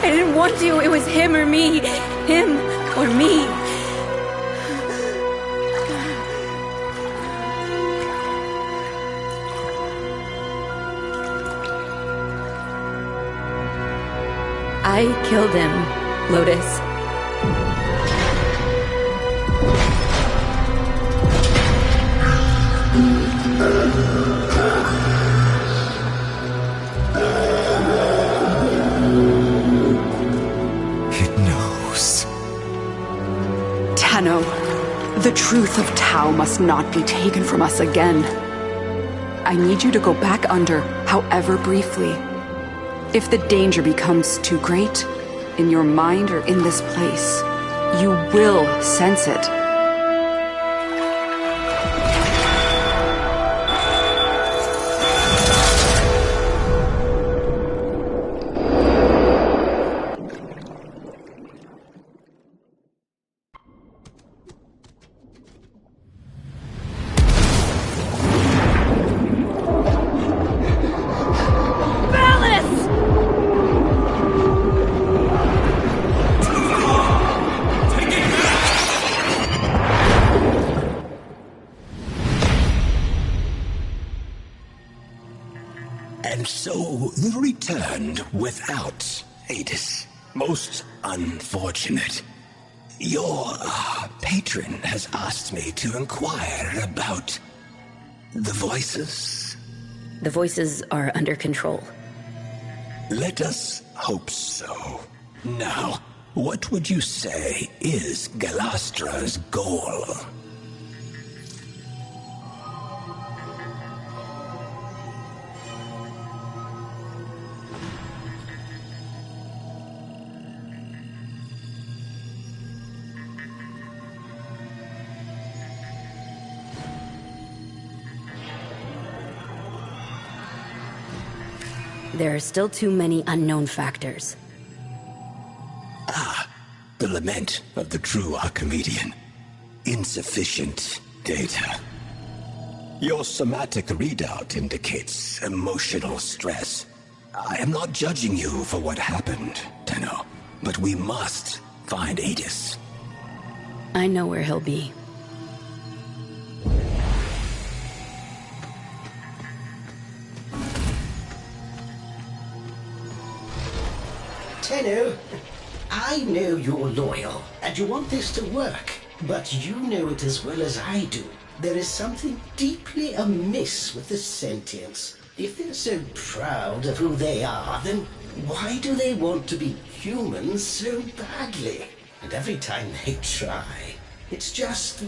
I didn't want to. It was him or me. Him or me. I killed him, Lotus. It knows. Tenno, the truth of Tau must not be taken from us again. I need you to go back under, however briefly. If the danger becomes too great, in your mind or in this place, you will sense it. And so you returned without Hades. Most unfortunate. Your patron has asked me to inquire about the voices. The voices are under control. Let us hope so. Now, what would you say is Galastra's goal? There are still too many unknown factors. The lament of the true Archimedean. Insufficient data. Your somatic readout indicates emotional stress. I am not judging you for what happened, Tenno, but we must find Hades. I know where he'll be. Tenno, I know you're loyal, and you want this to work, but you know it as well as I do. There is something deeply amiss with the sentients. If they're so proud of who they are, then why do they want to be humans so badly? And every time they try, it's just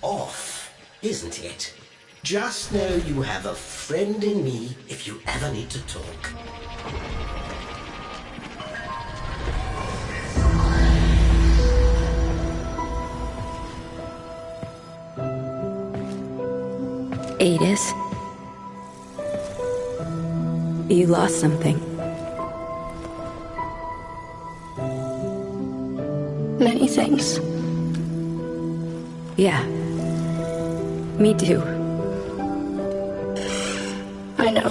off, isn't it? Just know you have a friend in me if you ever need to talk. Hades, you lost something. Many things. Yeah, me too. I know.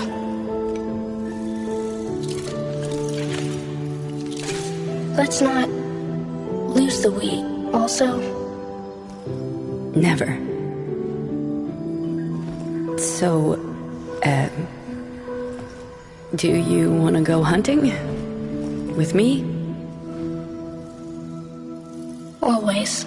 Let's not lose the we, also. Never. So, do you want to go hunting? With me? Always.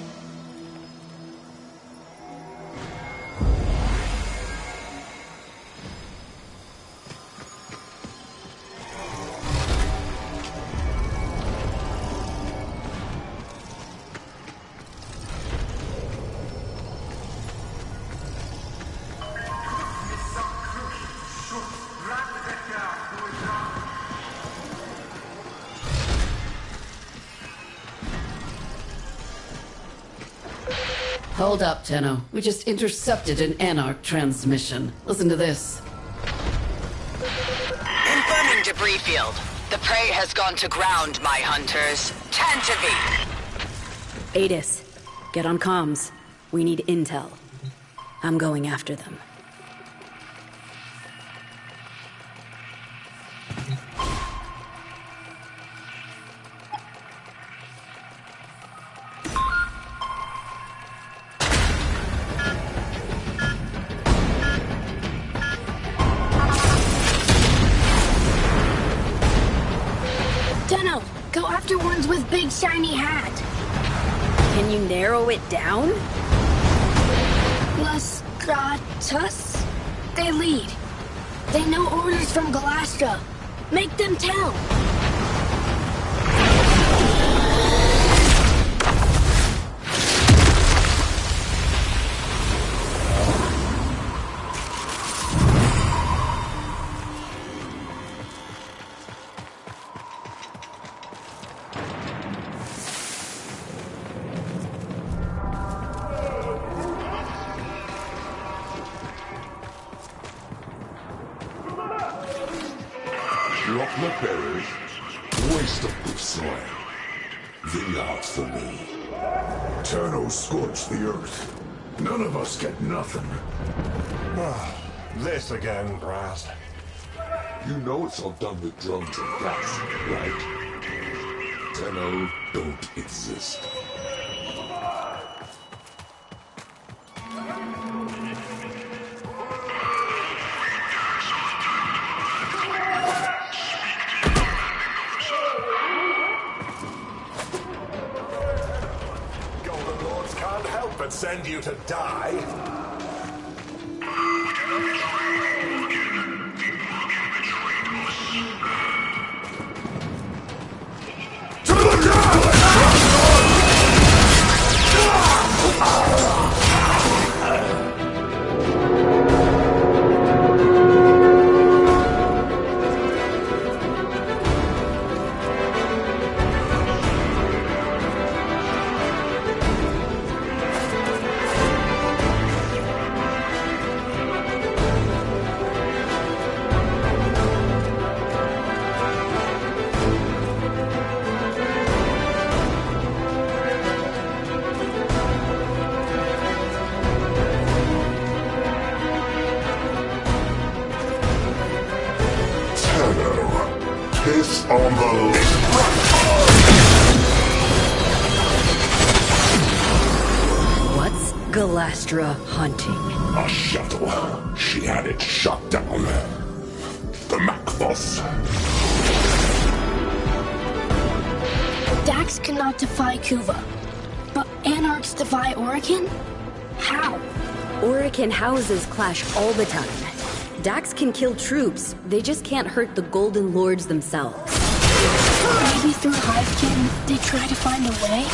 Hold up, Tenno. We just intercepted an Anarch transmission. Listen to this. Confirming debris field. The prey has gone to ground, my hunters. Tantivy! Hades, get on comms. We need intel. I'm going after them. larger ones with big shiny hat. Can you narrow it down? Las Gratas? They lead. They know orders from Galastra. Make them tell. Lochner Berry, waste of good soil. Vineyards for me. Turno scorched the earth. None of us get nothing. This again, Brast. You know it's all done with drones and gas, right? Tenno don't exist. Golden Lords can't help but send you to die. Piss on the lip. What's Galastra hunting? A shuttle. She had it shot down. The Macphos. Dax cannot defy Kuva, but Anarchs defy Orokin? How? Orokin houses clash all the time. Dax can kill troops, they just can't hurt the Golden Lords themselves. Maybe through Hivekin, they try to find a way?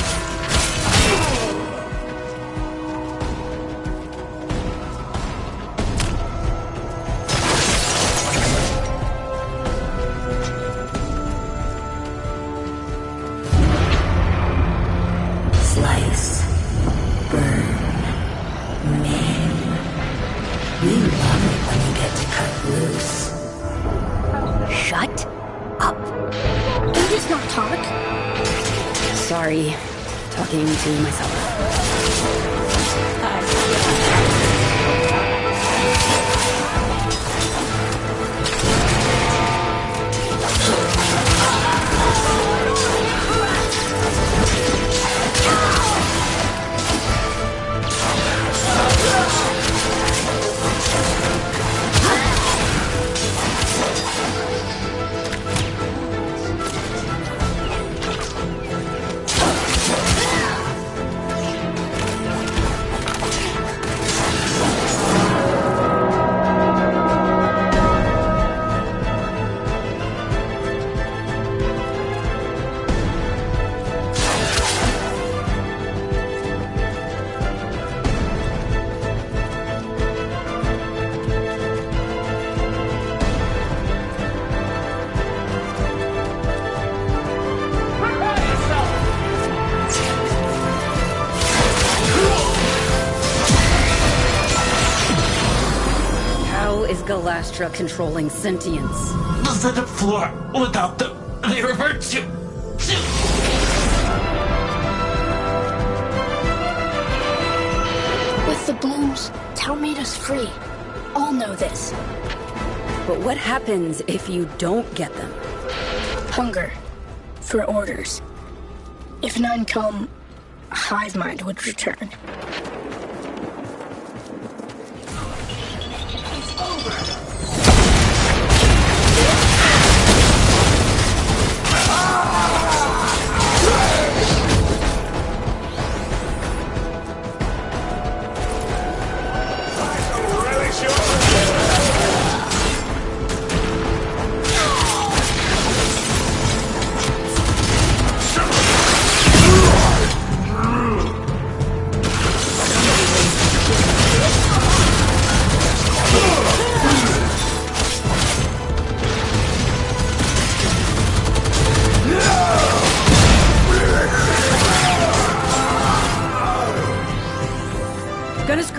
Slice. Burn. Maim. We love it when you get to cut loose. Shut up. Can you just not talk? Sorry. Talking to myself. Galastra controlling sentience. The setup floor, without them, they revert to... With the blooms, Tau made us free. All know this. But what happens if you don't get them? Hunger. For orders. If none come, Hive Mind would return.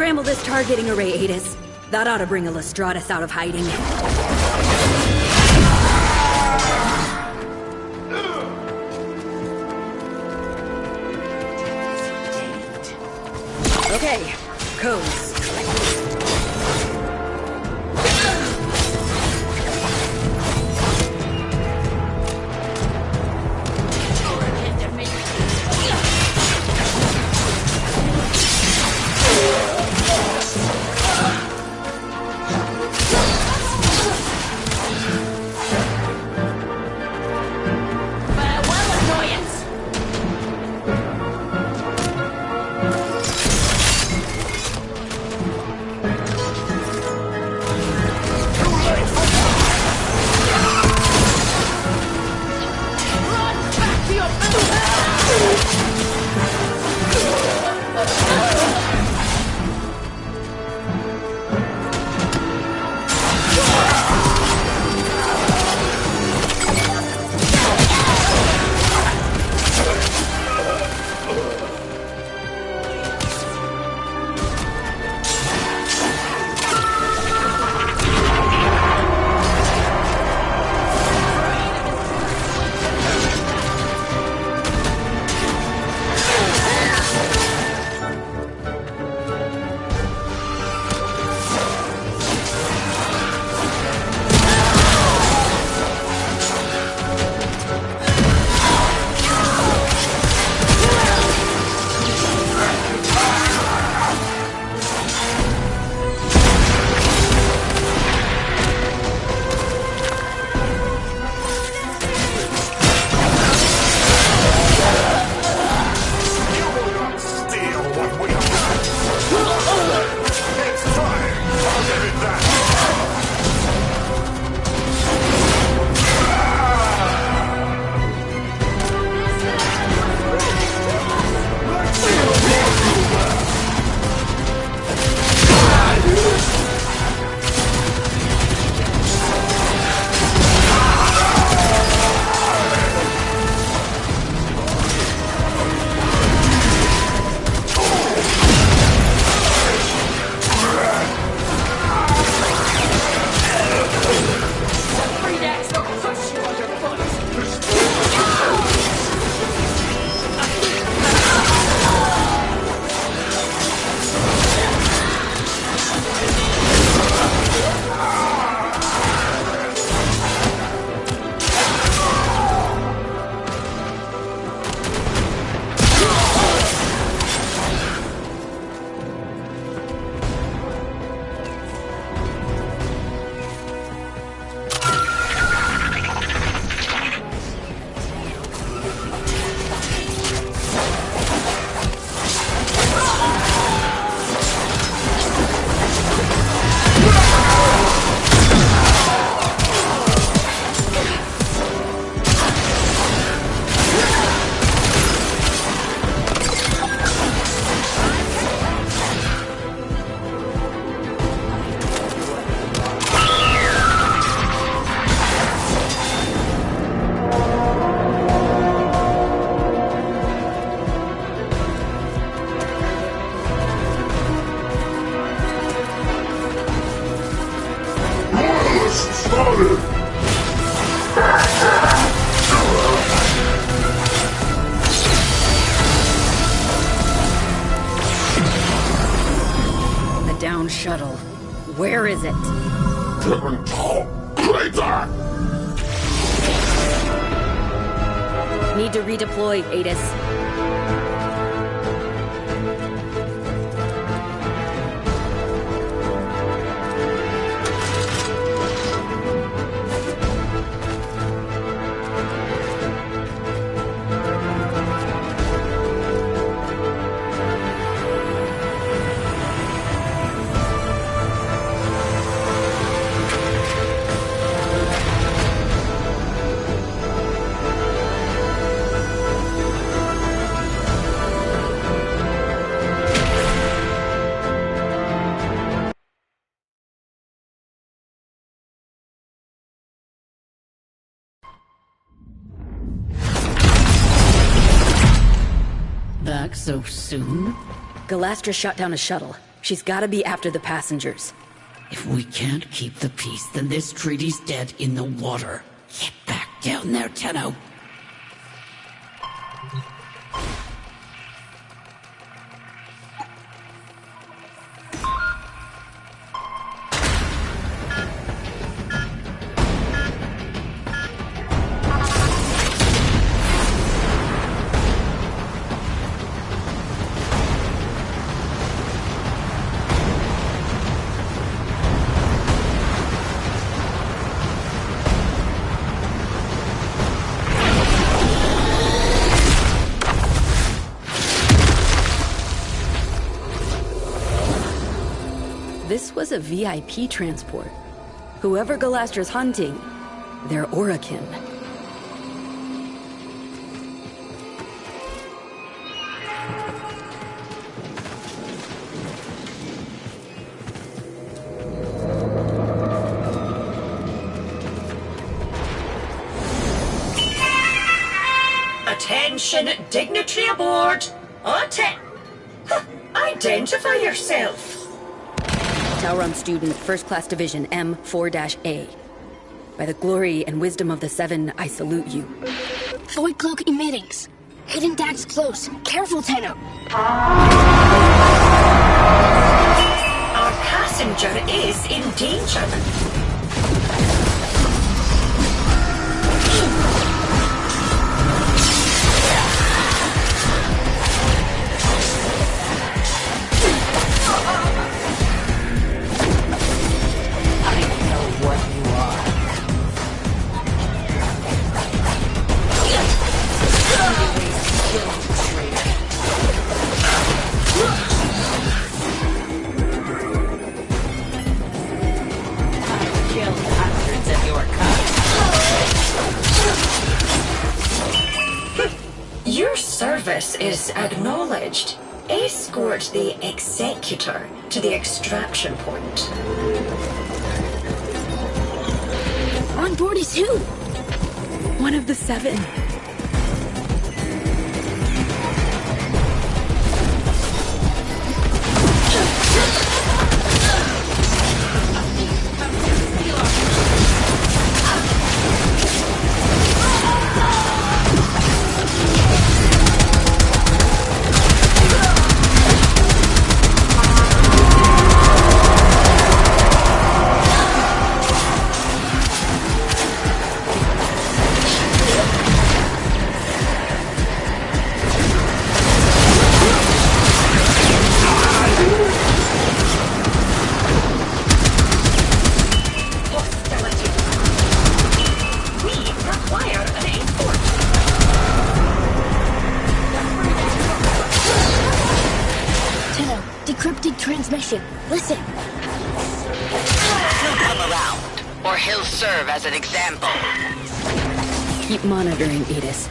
Scramble this targeting array, Adis. That ought to bring Illustratus out of hiding. Okay, codes. The down shuttle. Where is it? Crater! Need to redeploy, Adis. Back so soon? Galastra shot down a shuttle. She's gotta be after the passengers. If we can't keep the peace, then this treaty's dead in the water. Get back down there, Tenno. This was a VIP transport. Whoever Galastra's hunting, they're Orokin. Attention, dignitary aboard. Identify yourself. Tauron student, First Class Division M4-A. By the glory and wisdom of the Seven, I salute you. Void cloak emittings. Hidden Dax close. Careful, Tenno. Our passenger is in danger. Your service is acknowledged. Escort the Executor to the extraction point. On board is who? One of the Seven. Transmission. Listen. He'll come around, or he'll serve as an example. Keep monitoring, Edis.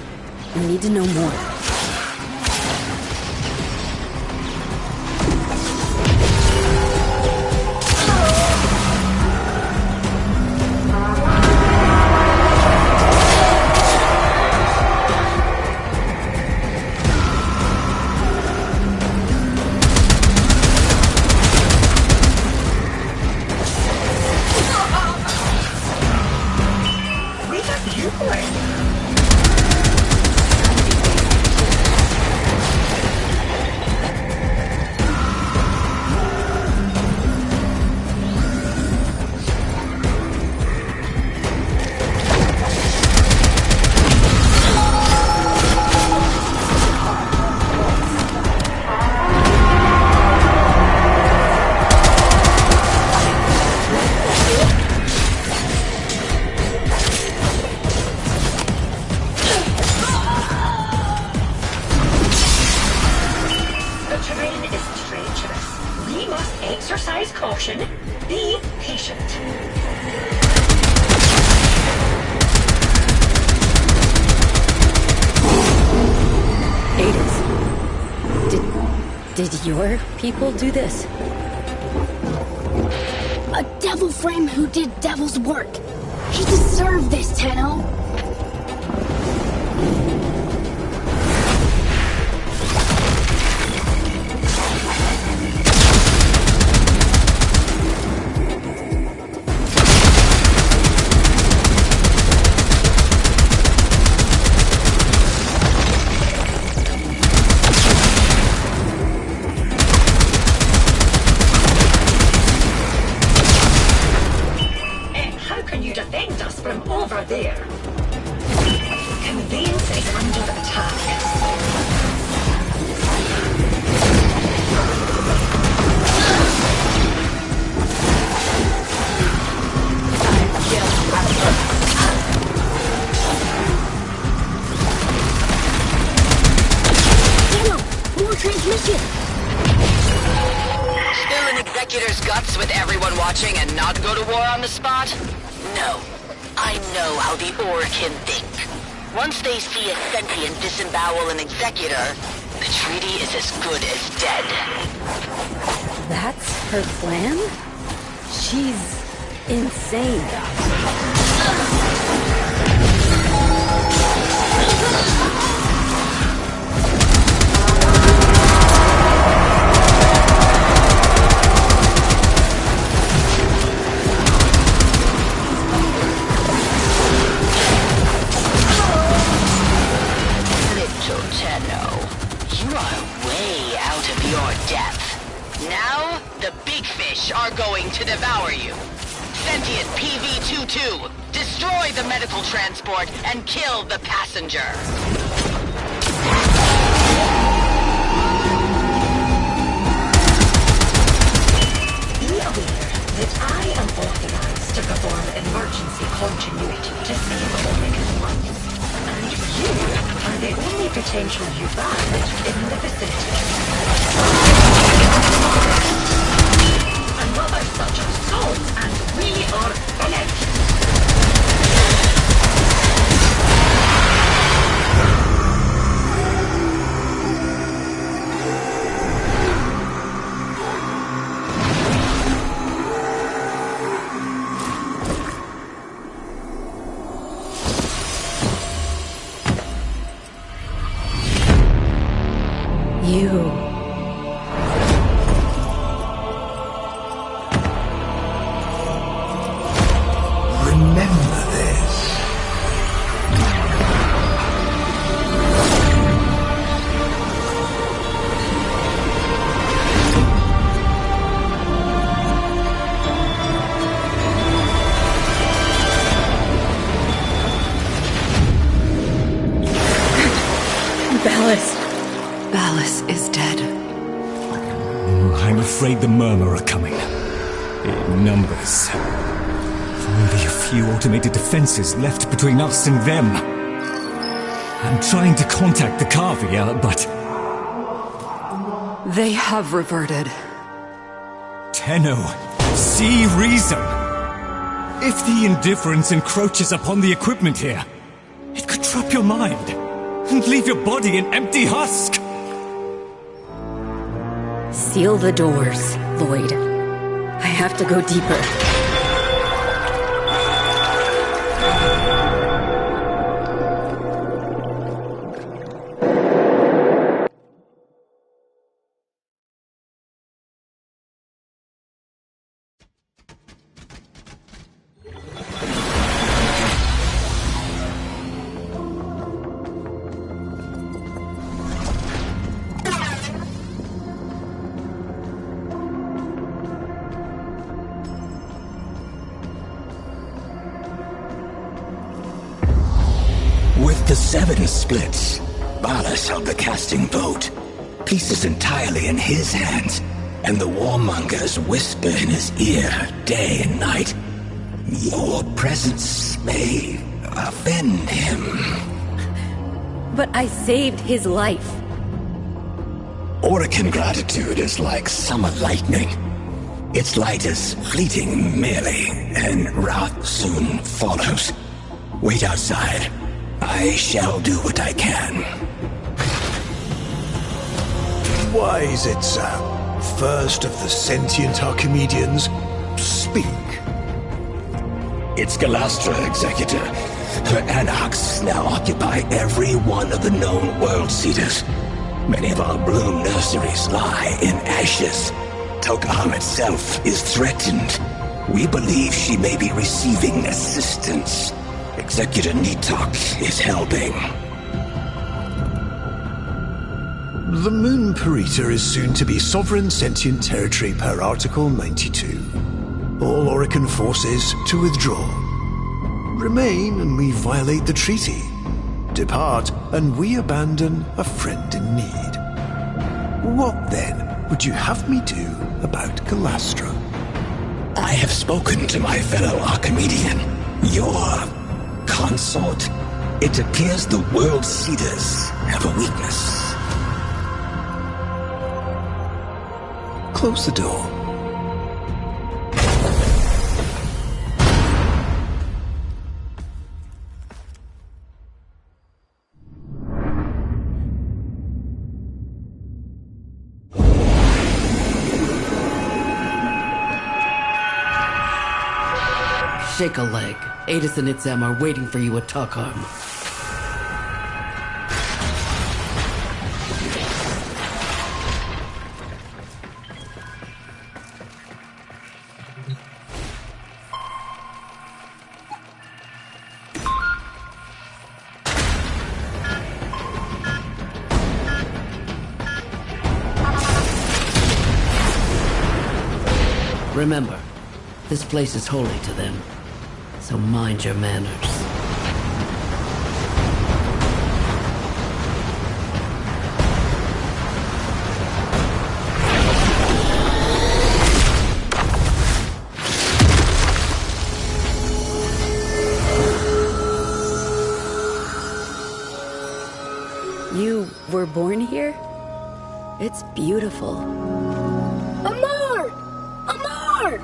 We need to know more. Exercise caution. Be patient. Adis, did your people do this? A devil frame who did devil's work. He deserved this, Tenno. transmission! Spill an Executor's guts with everyone watching and not go to war on the spot? No. I know how the Orokin think. Once they see a sentient disembowel an Executor, the treaty is as good as dead. That's her plan? She's insane. Little Tenno, you are way out of your depth. Now, the big fish are going to devour you. Sentient PV-22, destroy the medical transport and kill the passenger. Be aware that I am authorized to perform emergency continuity to save Orokin lives. And you are the only potential Yuvan in the vicinity. Another such assault, and we are finished! Remember this. Ballas is dead. I'm afraid the Murmur are coming. In numbers. Only a few automated defenses left between us and them. I'm trying to contact the Kavia, but... They have reverted. Tenno, see reason! If the indifference encroaches upon the equipment here, it could trap your mind and leave your body an empty husk! Seal the doors, Lloyd. I have to go deeper. With the 7 splits, Ballas held the casting vote. Pieces entirely in his hands, and the warmongers whisper in his ear day and night. Your presence may offend him. But I saved his life. Orokin gratitude is like summer lightning. Its light is fleeting merely, and wrath soon follows. Wait outside. I shall do what I can. Why is it, Sam? First of the sentient Archimedeans, speak. It's Galastra, Executor. Her anarchs now occupy every one of the known world seeders. Many of our bloom nurseries lie in ashes. Tok'am itself is threatened. We believe she may be receiving assistance. Executor Nitok is helping. The Moon Parita is soon to be sovereign sentient territory per Article 92. All Orokin forces to withdraw. Remain and we violate the treaty. Depart and we abandon a friend in need. What then would you have me do about Galastra? I have spoken to my fellow Archimedean. Your consort. It appears the world seeders have a weakness. close the door. Shake a leg. Adis and Itzem are waiting for you at Takharm. Remember, this place is holy to them, so mind your manners. You were born here? It's beautiful. Amar! Amar!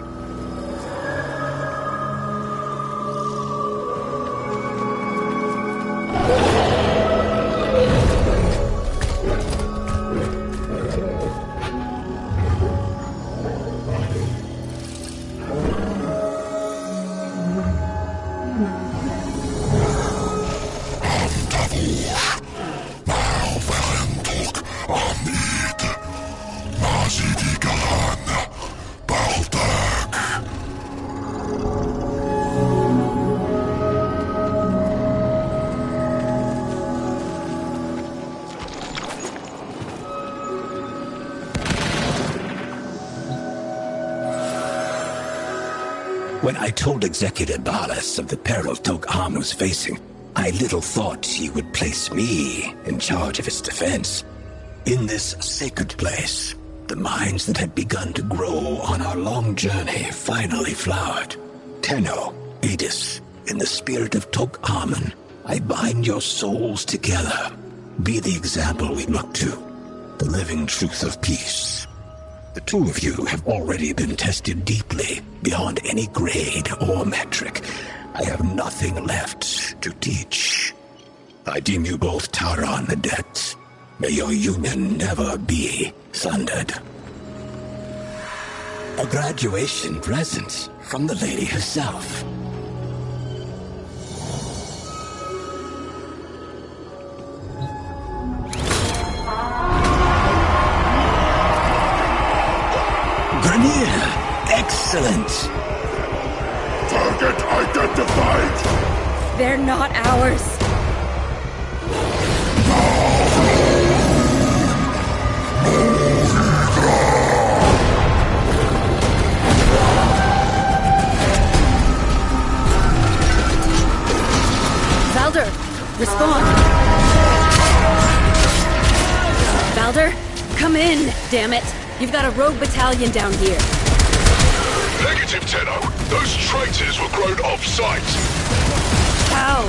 When I told Executive Balas of the peril Tok'Am was facing, I little thought he would place me in charge of its defense. In this sacred place, the minds that had begun to grow on our long journey finally flowered. Tenno, Adis, in the spirit of Tok'Amun, I bind your souls together. Be the example we look to, the living truth of peace. The two of you have already been tested deeply, beyond any grade or metric. I have nothing left to teach. I deem you both Tauron adepts. May your union never be sundered. A graduation present from the lady herself. Grineer! Excellent! Target identified! They're not ours. Valder, respond. Valder, come in, damn it. You've got a rogue battalion down here. Negative, Tenno. Those traitors were grown off-site. How?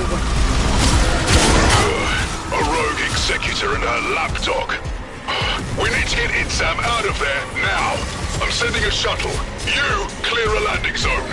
A rogue executor and her lapdog. We need to get Itzam out of there now. I'm sending a shuttle. You clear a landing zone.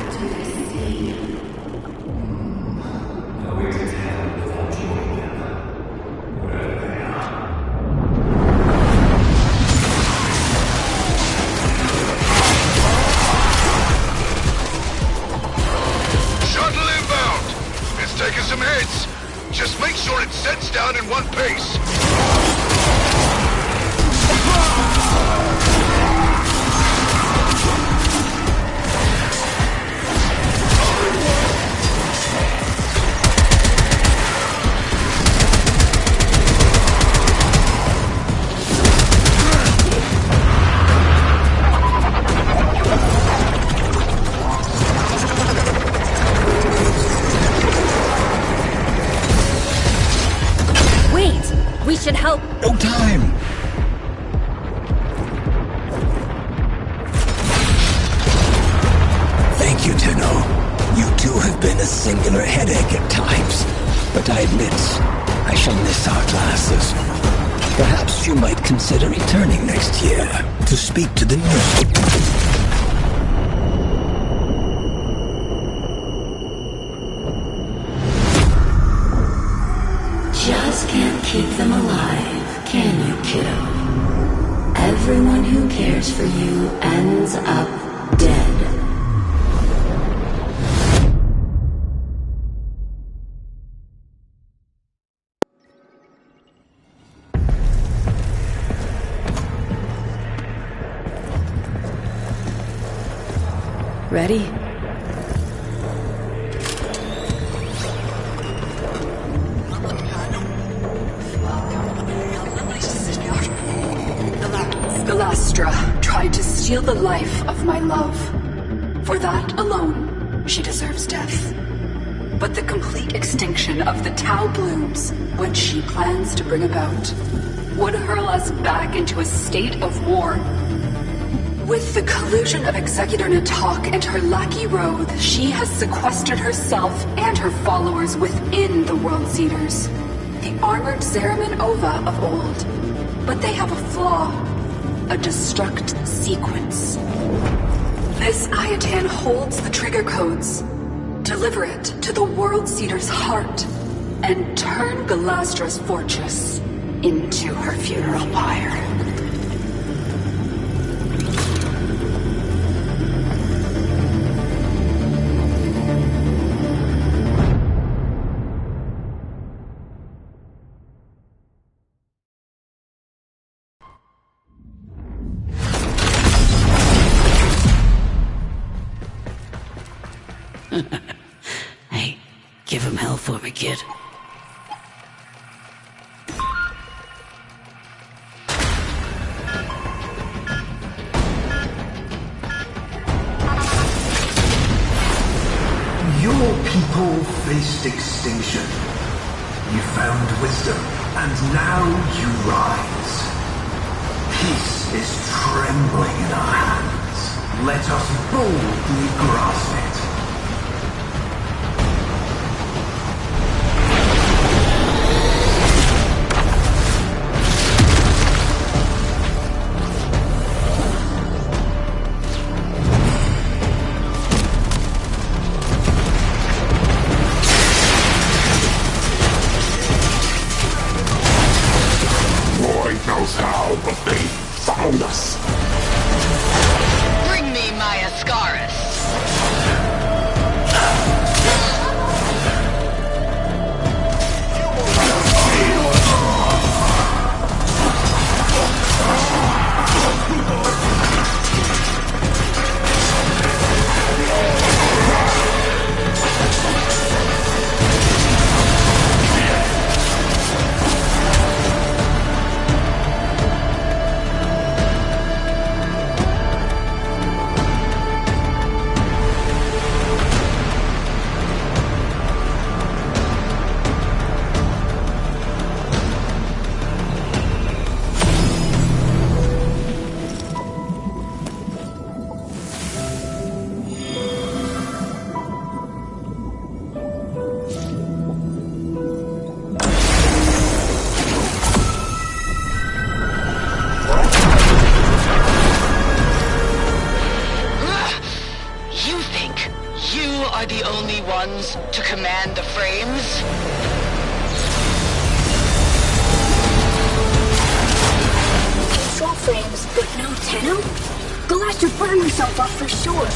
To the sea. consider returning next year to speak to the new... Just can't keep them alive, can you, kiddo? Everyone who cares for you ends up dead. Ready? Galastra tried to steal the life of my love. For that alone, she deserves death. But the complete extinction of the Tau blooms, which she plans to bring about, would hurl us back into a state of war. With the collusion of Executor Natak and her lackey Roth, she has sequestered herself and her followers within the World Eaters, the armored Zeraman Ova of old. But they have a flaw, a destruct sequence. This Ayatan holds the trigger codes. Deliver it to the World Eater's heart, and turn Galastra's fortress into her funeral pyre. Hey, give him hell for me, kid. Your people faced extinction. You found wisdom, and now you rise. Peace is trembling in our hands. Let us boldly grasp it. Bring me my Ascaris. Are the only ones to command the frames? Control frames, but no Tenno? Galastra burned himself up for sure.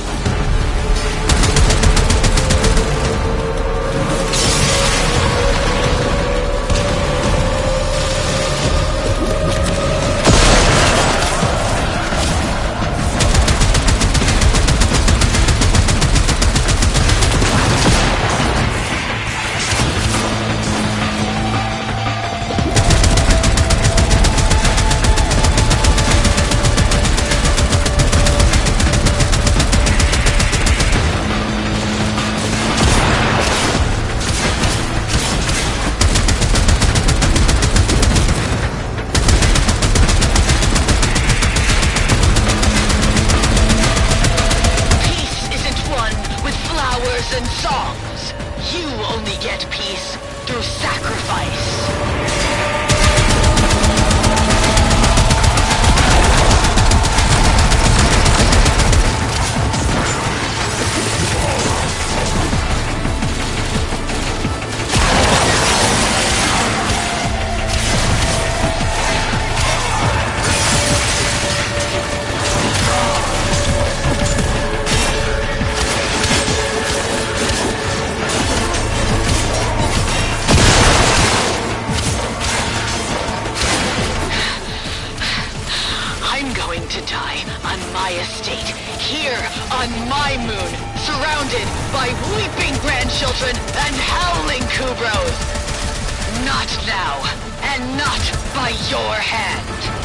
And songs. You only get peace through sacrifice. I'm going to die on my estate, here on my moon, surrounded by weeping grandchildren and howling Kubros. Not now, and not by your hand.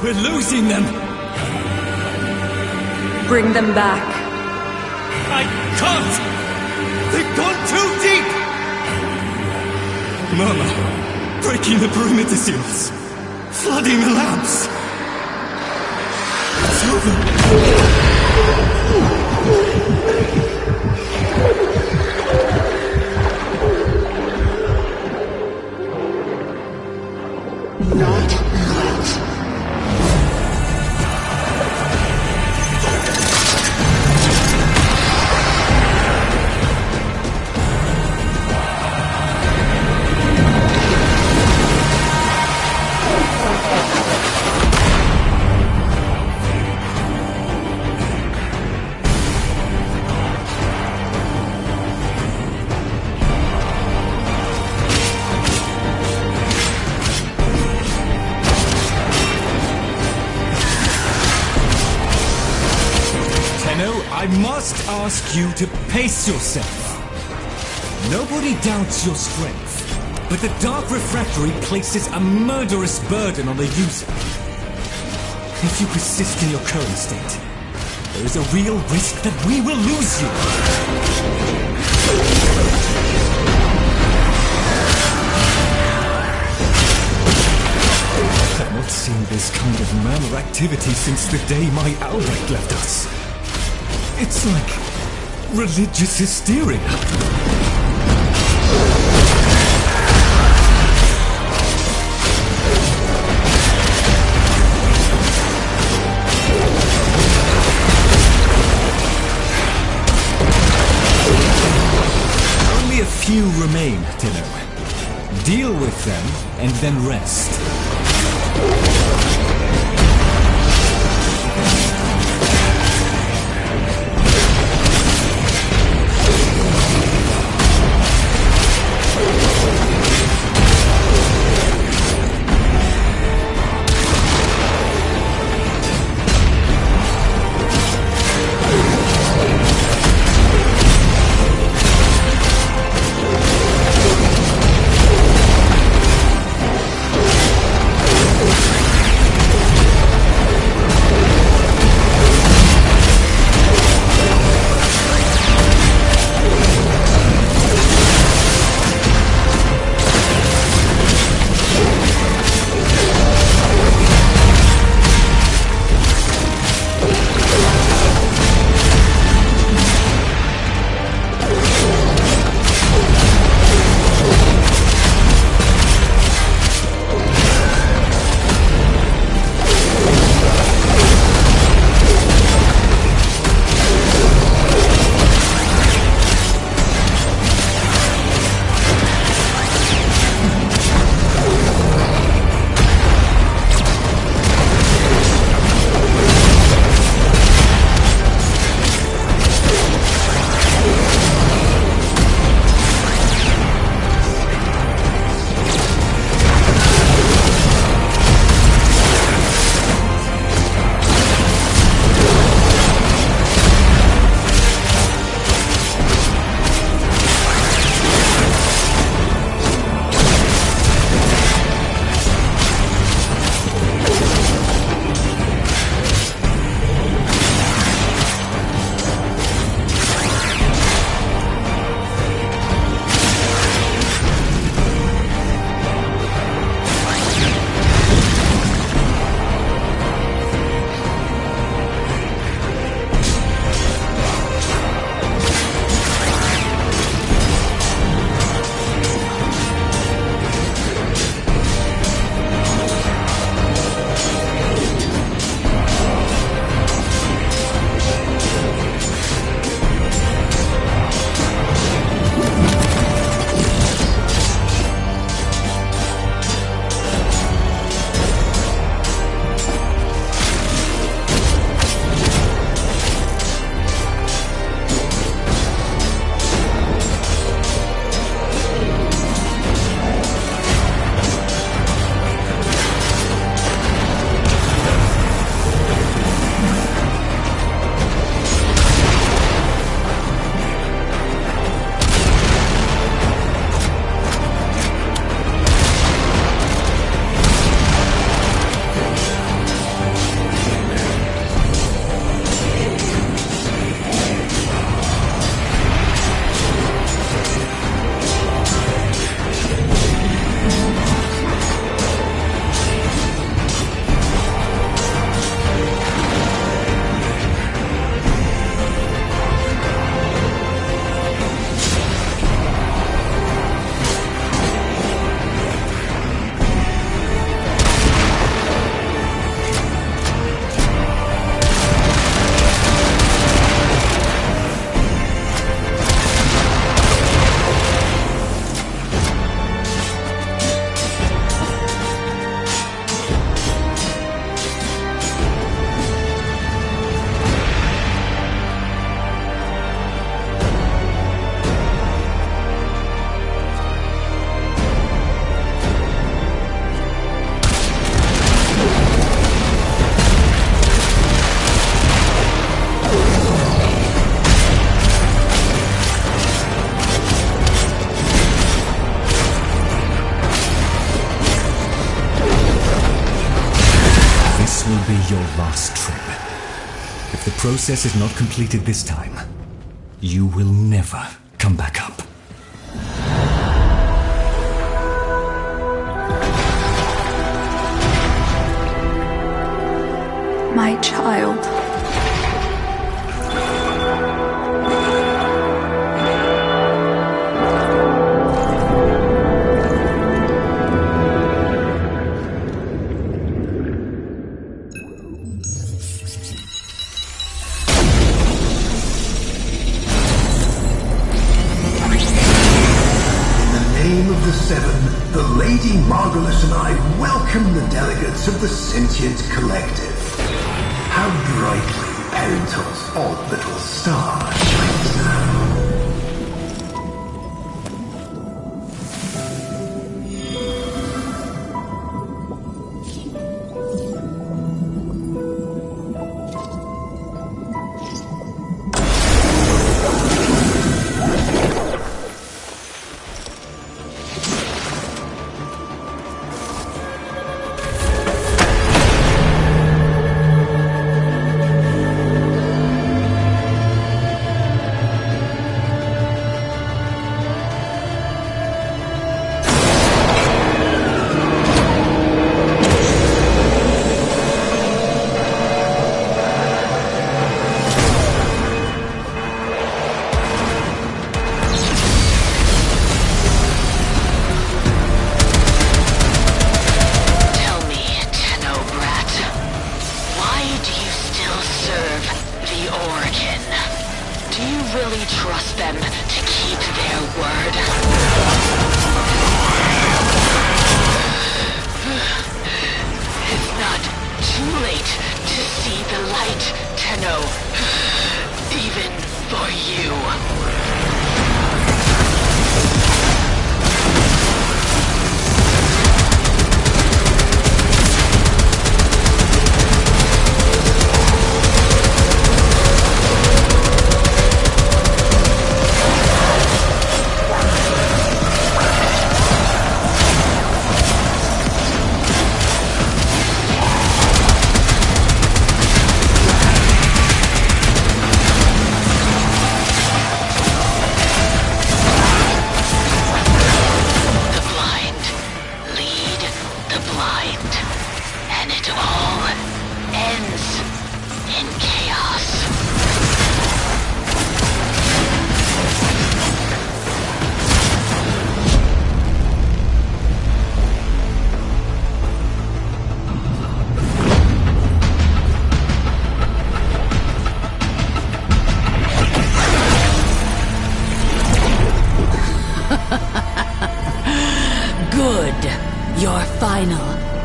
We're losing them! Bring them back. I can't! They've gone too deep! Murmur, breaking the perimeter seals, flooding the labs. It's over. Not yet. Tenno, I must ask you to pace yourself. Nobody doubts your strength, but the Dark Refractory places a murderous burden on the user. If you persist in your current state, there is a real risk that we will lose you. I've not seen this kind of murmur activity since the day my Albrecht left us. It's like religious hysteria. Only a few remain, Tenno. Deal with them and then rest. last trip. If the process is not completed this time, you will never come back up. My child. Seven, the Lady Margulis and I welcome the delegates of the Sentient Collective. How brightly Parental's odd little star shines now.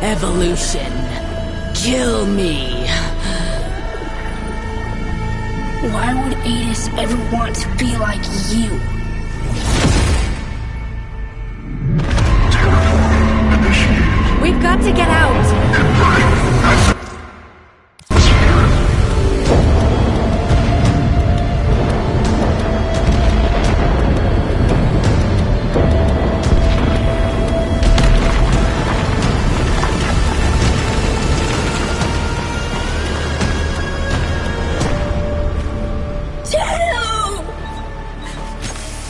Evolution. Kill me. Why would Adis ever want to be like you? We've got to get out.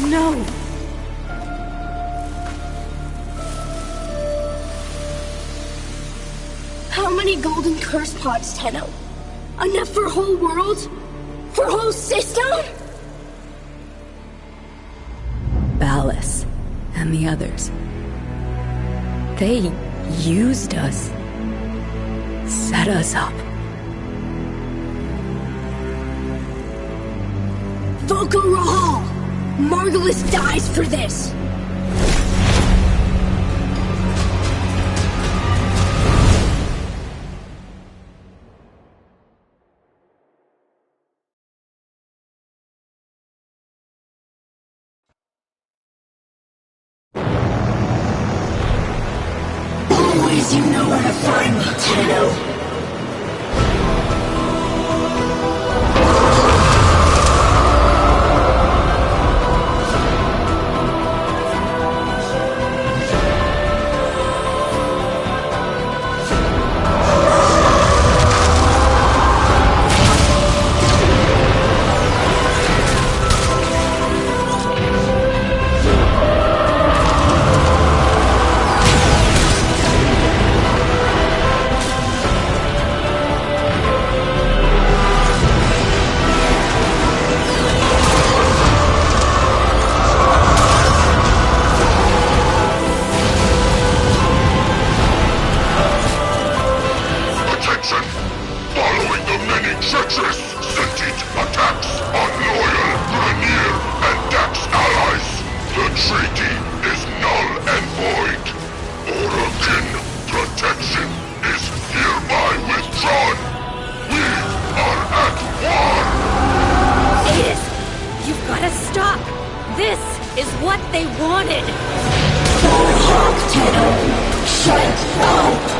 No! How many golden curse pods, Tenno? Enough for a whole world? For a whole system? Ballas and the others. They used us. Set us up. Volko Rahal! Margulis dies for this! Always you know where to find me, Tenno. treaty is null and void. Orokin protection is hereby withdrawn. We are at war! Atis, you've gotta stop! This is what they wanted! Shut up!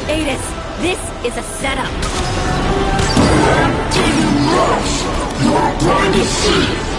Atis, this is a setup. You're going to see.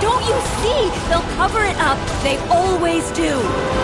Don't you see? They'll cover it up. They always do.